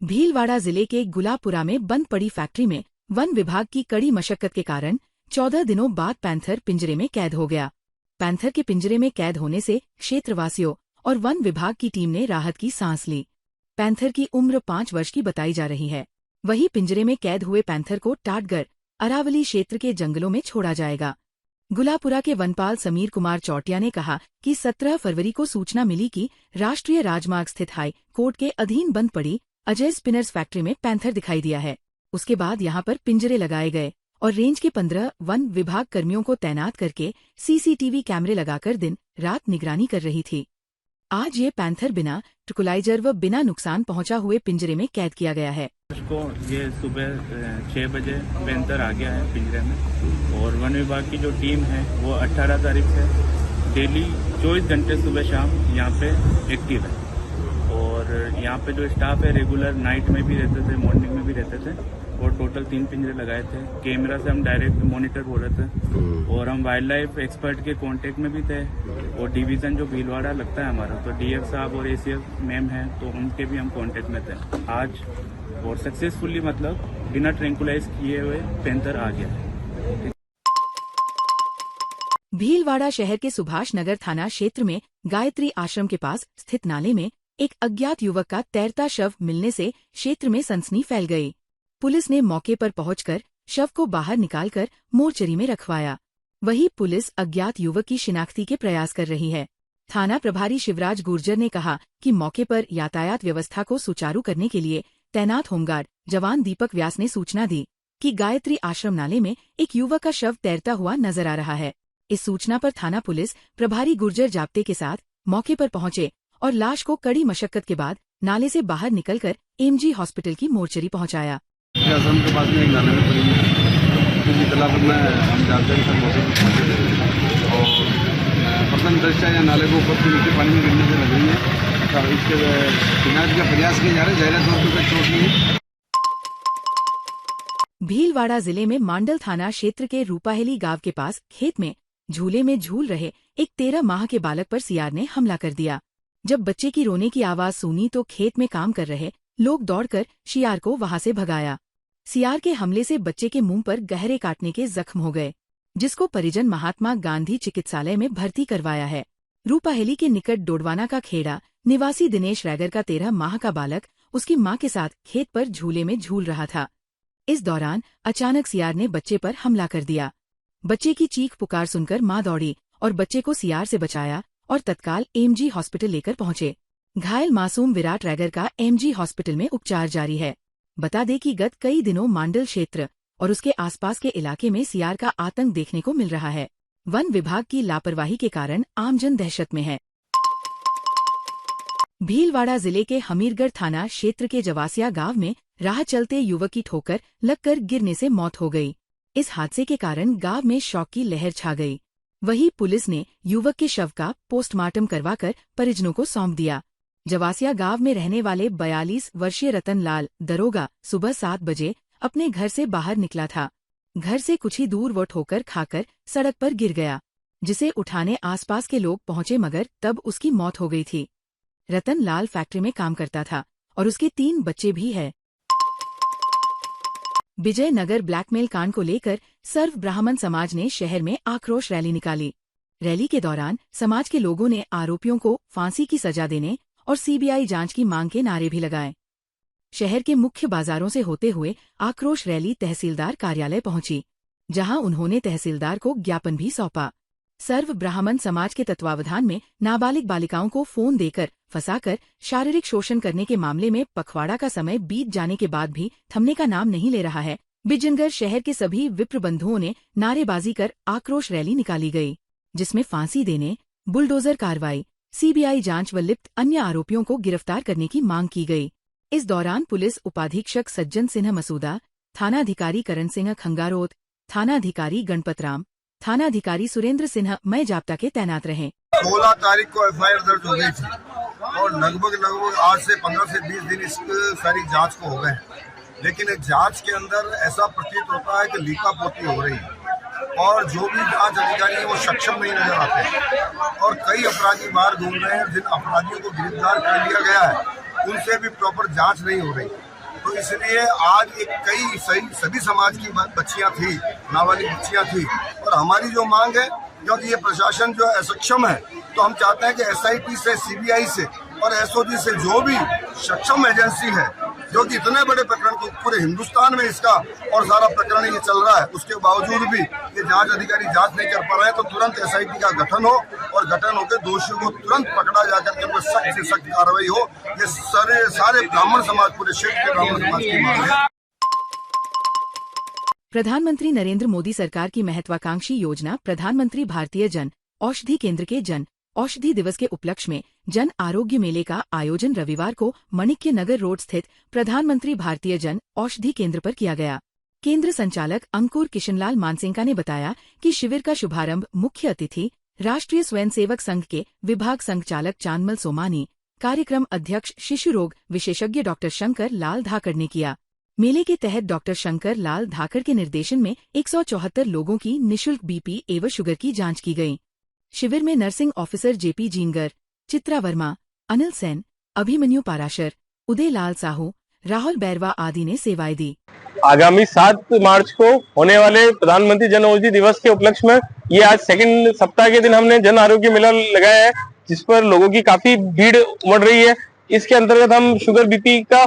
भीलवाड़ा जिले के गुलापुरा में बंद पड़ी फैक्ट्री में वन विभाग की कड़ी मशक्कत के कारण 14 दिनों बाद पैंथर पिंजरे में कैद हो गया। पैंथर के पिंजरे में कैद होने से क्षेत्रवासियों और वन विभाग की टीम ने राहत की सांस ली। पैंथर की उम्र 5 वर्ष की बताई जा रही है। वहीं पिंजरे में कैद हुए पैंथर को टाटगढ़ अरावली क्षेत्र के जंगलों में छोड़ा जाएगा। गुलापुरा के वनपाल समीर कुमार चौटिया ने कहा कि 17 फरवरी को सूचना मिली कि राष्ट्रीय राजमार्ग स्थित हाई कोर्ट के अधीन बंद पड़ी अजय स्पिनर्स फैक्ट्री में पैंथर दिखाई दिया है। उसके बाद यहां पर पिंजरे लगाए गए और रेंज के 15 वन विभाग कर्मियों को तैनात करके सीसीटीवी कैमरे लगाकर दिन रात निगरानी कर रही थी। आज ये पैंथर बिना ट्रकुलाइजर व बिना नुकसान पहुंचा हुए पिंजरे में कैद किया गया है। उसको ये सुबह 6 बजे पैंथर आ गया है पिंजरे में और वन विभाग की जो टीम है वो 18 तारीख से डेली 24 घंटे सुबह शाम यहाँ पे एक्टिव है। और यहाँ पे जो स्टाफ है रेगुलर नाइट में भी रहते थे, मॉर्निंग में भी रहते थे और टोटल 3 पिंजरे लगाए थे। कैमरा से हम डायरेक्ट मॉनिटर हो रहे थे और हम वाइल्ड लाइफ एक्सपर्ट के कांटेक्ट में भी थे और डिवीजन जो भीलवाड़ा लगता है हमारा, तो डीएफ साहब और एसीएफ मैम हैं, तो उनके भी हम कांटेक्ट में थे आज और सक्सेसफुली मतलब बिना ट्रैंकुलाइज किए हुए पैंथर आ गया। भीलवाड़ा शहर के सुभाष नगर थाना क्षेत्र में गायत्री आश्रम के पास स्थित नाले में एक अज्ञात युवक का तैरता शव मिलने से क्षेत्र में सनसनी फैल गई। पुलिस ने मौके पर पहुंचकर शव को बाहर निकालकर मोर्चरी में रखवाया। वहीं पुलिस अज्ञात युवक की शिनाख्ती के प्रयास कर रही है। थाना प्रभारी शिवराज गुर्जर ने कहा कि मौके पर यातायात व्यवस्था को सुचारू करने के लिए तैनात होमगार्ड जवान दीपक व्यास ने सूचना दी कि गायत्री आश्रम नाले में एक युवक का शव तैरता हुआ नजर आ रहा है। इस सूचना पर थाना पुलिस प्रभारी गुर्जर जाप्ते के साथ मौके पर पहुंचे और लाश को कड़ी मशक्कत के बाद नाले से बाहर निकलकर एमजी हॉस्पिटल की मोर्चरी पहुंचाया। आश्रम के पास में एक नाले में पड़ी है, तालाब में हम जानते हैं मौके पर पहुंचे थे और प्रथम दृष्टया या नाले को ऊपर से नीचे पानी में गिरने से लग रही है। तो इसके इलाज का प्रयास किए जा रहे हैं। जाहिर तौर पर चोट नहीं। भीलवाड़ा जिले में मांडल थाना क्षेत्र के रूपाहेली गांव के पास खेत में झूले में झूल रहे एक 13 माह के बालक पर सियार ने हमला कर दिया। जब बच्चे की रोने की आवाज सुनी तो खेत में काम कर रहे लोग दौड़कर सियार को वहां से भगाया। सियार के हमले से बच्चे के मुंह पर गहरे काटने के जख्म हो गए, जिसको परिजन महात्मा गांधी चिकित्सालय में भर्ती करवाया है। रूपाहेली के निकट डोडवाना का खेड़ा निवासी दिनेश रैगर का 13 माह का बालक उसकी मां के साथ खेत पर झूले में झूल रहा था। इस दौरान अचानक सियार ने बच्चे पर हमला कर दिया। बच्चे की चीख पुकार सुनकर मां दौड़ी और बच्चे को सियार से बचाया और तत्काल एमजी हॉस्पिटल लेकर पहुंचे। घायल मासूम विराट रैगर का एमजी हॉस्पिटल में उपचार जारी है। बता दें कि गत कई दिनों मांडल क्षेत्र और उसके आसपास के इलाके में सियार का आतंक देखने को मिल रहा है। वन विभाग की लापरवाही के कारण आमजन दहशत में है। भीलवाड़ा जिले के हमीरगढ़ थाना क्षेत्र के जवासिया गांव में राह चलते युवक की ठोकर लगकर गिरने से मौत हो गई। इस हादसे के कारण गांव में शोक की लहर छा गई। वहीं पुलिस ने युवक के शव का पोस्टमार्टम करवाकर परिजनों को सौंप दिया। जवासिया गांव में रहने वाले 42 वर्षीय रतन लाल दरोगा सुबह 7 बजे अपने घर से बाहर निकला था। घर से कुछ ही दूर वो ठोकर खाकर सड़क पर गिर गया, जिसे उठाने आसपास के लोग पहुंचे मगर तब उसकी मौत हो गई थी। रतन लाल फैक्ट्री में काम करता था और उसके 3 बच्चे भी हैं। विजयनगर ब्लैकमेल कांड को लेकर सर्व ब्राह्मण समाज ने शहर में आक्रोश रैली निकाली। रैली के दौरान समाज के लोगों ने आरोपियों को फांसी की सजा देने और सीबीआई जांच की मांग के नारे भी लगाए। शहर के मुख्य बाजारों से होते हुए आक्रोश रैली तहसीलदार कार्यालय पहुंची, जहां उन्होंने तहसीलदार को ज्ञापन भी सौंपा। सर्व ब्राह्मण समाज के तत्वावधान में नाबालिग बालिकाओं को फोन देकर फंसाकर शारीरिक शोषण करने के मामले में पखवाड़ा का समय बीत जाने के बाद भी थमने का नाम नहीं ले रहा है। बिजनगढ़ शहर के सभी विप्र बंधुओं ने नारेबाजी कर आक्रोश रैली निकाली गई, जिसमें फांसी देने, बुलडोजर कार्रवाई, सीबीआई जांच व लिप्त अन्य आरोपियों को गिरफ्तार करने की मांग की गई। इस दौरान पुलिस उपाधीक्षक सज्जन सिन्हा मसूदा, थानाधिकारी करण सिंह खंगारोत, थानाधिकारी गणपत राम, थानाधिकारी सुरेंद्र सिन्हा मय जाप्ता के तैनात रहे। 16 तारीख को एफआईआर दर्ज हो गई थी और लगभग आज से 15 से 20 दिन इस सारी जांच को हो गए, लेकिन एक जांच के अंदर ऐसा प्रतीत होता है कि लीकापोती हो रही है और जो भी जांच अधिकारी है वो सक्षम नहीं नजर आते और कई अपराधी बाहर घूम रहे हैं। जिन अपराधियों को गिरफ्तार कर लिया गया है उनसे भी प्रॉपर जांच नहीं हो रही। इसलिए आज एक सभी समाज की बच्चियां थी, नाबालिग बच्चियां थी, और हमारी जो मांग है, क्योंकि ये प्रशासन जो है सक्षम है, तो हम चाहते हैं कि SIT से, CBI से और SOG से जो भी सक्षम एजेंसी है, जो कि इतने बड़े प्रकरण को पूरे हिंदुस्तान में इसका और सारा प्रकरण ये चल रहा है, उसके बावजूद भी ये जांच अधिकारी जांच नहीं कर पा रहे हैं, तो तुरंत SIT का गठन हो और गठन होकर दोषियों को तुरंत पकड़ा जाकर के सख्त से सख्त कार्रवाई हो। ये सारे ब्राह्मण समाज, पूरे क्षेत्र के ब्राह्मण समाज की मांग है। प्रधानमंत्री नरेंद्र मोदी सरकार की महत्वाकांक्षी योजना प्रधानमंत्री भारतीय जन औषधि केंद्र के जन औषधि दिवस के उपलक्ष्य में जन आरोग्य मेले का आयोजन रविवार को माणिक्य नगर रोड स्थित प्रधानमंत्री भारतीय जन औषधि केंद्र पर किया गया। केंद्र संचालक अंकुर किशनलाल मानसिंगा ने बताया कि शिविर का शुभारंभ मुख्य अतिथि राष्ट्रीय स्वयंसेवक संघ के विभाग संचालक चांदमल सोमानी, कार्यक्रम अध्यक्ष शिशु रोग विशेषज्ञ डॉक्टर शंकर लाल धाकड़ ने किया। मेले के तहत डॉक्टर शंकर लाल धाकड़ के निर्देशन में 174 लोगों की निःशुल्क BP एवं शुगर की जांच की गई। शिविर में nursing officer JP Jeenagar, Chitra Verma, Anil Sen, Abhimanyu Parashar, Uday Lal Sahu, Rahul Bairwa आदि ने सेवाएं दी। आगामी 7 मार्च को होने वाले प्रधानमंत्री जन औषधि दिवस के उपलक्ष्य में ये आज सेकंड सप्ताह के दिन हमने जन आरोग्य मेला लगाया है, जिस पर लोगों की काफी भीड़ उमड़ रही है। इसके अंतर्गत हम शुगर BP का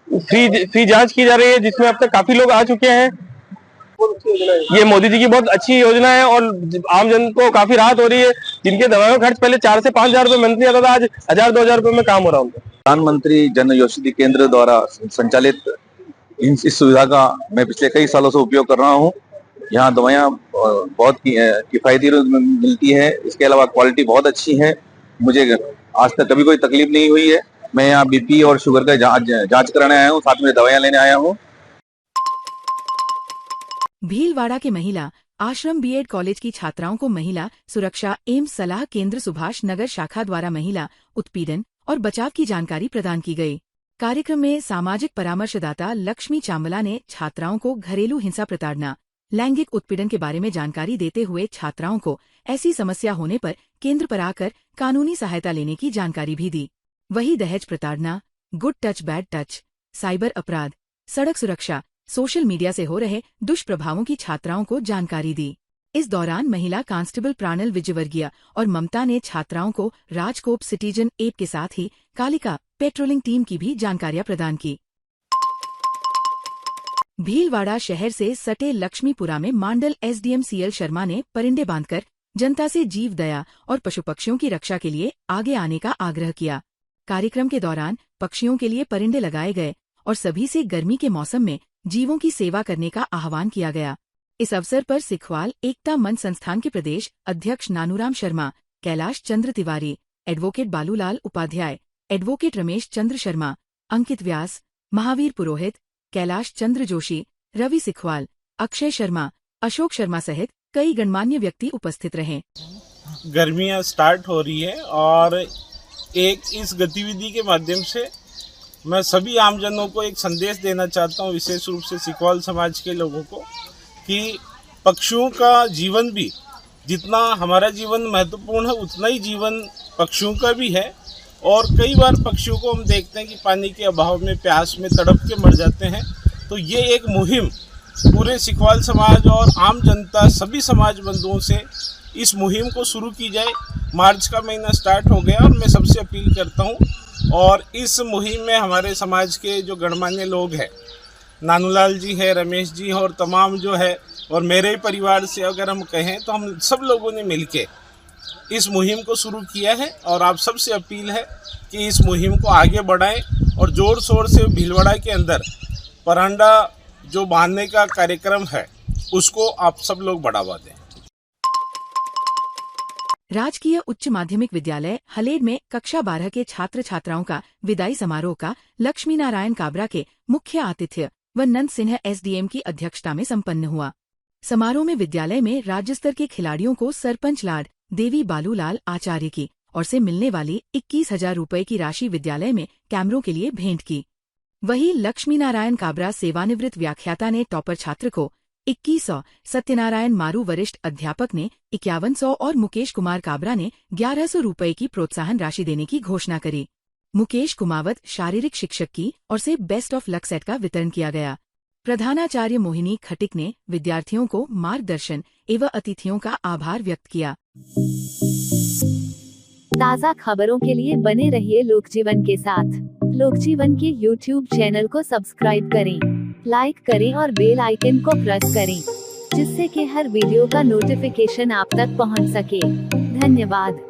फ्री जांच की जा रही है, जिसमें अब तक काफी लोग आ चुके हैं। ये मोदी जी की बहुत अच्छी योजना है और आम जन को काफी राहत हो रही है। जिनके दवाओं का खर्च पहले 4 से 5 हजार रुपए मंथली आता था, आज 1000-2000 रुपए में काम हो रहा है उनका। प्रधानमंत्री जन औषधि केंद्र द्वारा संचालित इस सुविधा का मैं पिछले कई सालों से उपयोग कर रहा हूँ। यहाँ दवाइयाँ बहुत किफायती मिलती है, इसके अलावा क्वालिटी बहुत अच्छी है। मुझे आज तक कभी कोई तकलीफ नहीं हुई है। मैं यहाँ BP और शुगर का जांच कराने आया हूँ, साथ में दवाइयाँ लेने आया हूँ। भीलवाड़ा के महिला आश्रम B.Ed कॉलेज की छात्राओं को महिला सुरक्षा एवं सलाह केंद्र सुभाष नगर शाखा द्वारा महिला उत्पीड़न और बचाव की जानकारी प्रदान की गई। कार्यक्रम में सामाजिक परामर्शदाता लक्ष्मी चांबला ने छात्राओं को घरेलू हिंसा, प्रताड़ना, लैंगिक उत्पीड़न के बारे में जानकारी देते हुए छात्राओं को ऐसी समस्या होने पर केंद्र पर आकर कानूनी सहायता लेने की जानकारी भी दी। वहीं दहेज प्रताड़ना, good touch bad touch, cyber अपराध, सड़क सुरक्षा, सोशल मीडिया से हो रहे दुष्प्रभावों की छात्राओं को जानकारी दी। इस दौरान महिला कांस्टेबल प्राणल विजयवर्गीय और ममता ने छात्राओं को राजकोप सिटीजन ऐप के साथ ही कालिका पेट्रोलिंग टीम की भी जानकारियां प्रदान की। भीलवाड़ा शहर से सटे लक्ष्मीपुरा में मांडल SDM CL शर्मा ने परिंदे बांधकर जनता से जीव दया और पशु पक्षियों की रक्षा के लिए आगे आने का आग्रह किया। कार्यक्रम के दौरान पक्षियों के लिए परिंदे लगाए गए और सभी से गर्मी के मौसम में जीवों की सेवा करने का आह्वान किया गया। इस अवसर पर सिखवाल एकता मंच संस्थान के प्रदेश अध्यक्ष नानूराम शर्मा, कैलाश चंद्र तिवारी, एडवोकेट बालूलाल उपाध्याय, एडवोकेट रमेश चंद्र शर्मा, अंकित व्यास, महावीर पुरोहित, कैलाश चंद्र जोशी, रवि सिखवाल, अक्षय शर्मा, अशोक शर्मा सहित कई गणमान्य व्यक्ति उपस्थित रहे। गर्मियां स्टार्ट हो रही है और एक इस गतिविधि के माध्यम से मैं सभी आमजनों को एक संदेश देना चाहता हूं, विशेष रूप से सिखवाल समाज के लोगों को, कि पक्षियों का जीवन भी जितना हमारा जीवन महत्वपूर्ण है उतना ही जीवन पक्षियों का भी है। और कई बार पक्षियों को हम देखते हैं कि पानी के अभाव में, प्यास में तड़प के मर जाते हैं। तो ये एक मुहिम पूरे सिखवाल समाज और आम जनता सभी समाज बंधुओं से इस मुहिम को शुरू की जाए। मार्च का महीना स्टार्ट हो गया और मैं सबसे अपील करता हूं, और इस मुहिम में हमारे समाज के जो गणमान्य लोग हैं, नानूलाल जी है, रमेश जी और तमाम जो है, और मेरे परिवार से अगर हम कहें तो हम सब लोगों ने मिलके इस मुहिम को शुरू किया है। और आप सबसे अपील है कि इस मुहिम को आगे बढ़ाएं और ज़ोर शोर से भीलवाड़ा के अंदर परांडा जो बांधने का कार्यक्रम है उसको आप सब लोग बढ़ावा दें। राजकीय उच्च माध्यमिक विद्यालय हलेड में कक्षा 12 के छात्र छात्राओं का विदाई समारोह का लक्ष्मी नारायण काबरा के मुख्य आतिथ्य व नंद सिन्हा SDM की अध्यक्षता में संपन्न हुआ। समारोह में विद्यालय में राज्य स्तर के खिलाड़ियों को सरपंच लाड देवी बालूलाल आचार्य की ओर से मिलने वाली 21,000 रुपए की राशि विद्यालय में कैमरों के लिए भेंट की। वहीं लक्ष्मी नारायण काबरा सेवानिवृत्त व्याख्याता ने टॉपर छात्र को 2100, सत्यनारायण मारू वरिष्ठ अध्यापक ने 5100 और मुकेश कुमार काबरा ने 1100 रुपए की प्रोत्साहन राशि देने की घोषणा करी। मुकेश कुमावत शारीरिक शिक्षक की ओर से बेस्ट ऑफ लक सेट का वितरण किया गया। प्रधानाचार्य मोहिनी खटिक ने विद्यार्थियों को मार्गदर्शन एवं अतिथियों का आभार व्यक्त किया। ताज़ा खबरों के लिए बने रहिए लोकजीवन के साथ। लोकजीवन के YouTube चैनल को सब्सक्राइब करें, लाइक करें और बेल आइकन को प्रेस करें, जिससे कि हर वीडियो का नोटिफिकेशन आप तक पहुंच सके। धन्यवाद।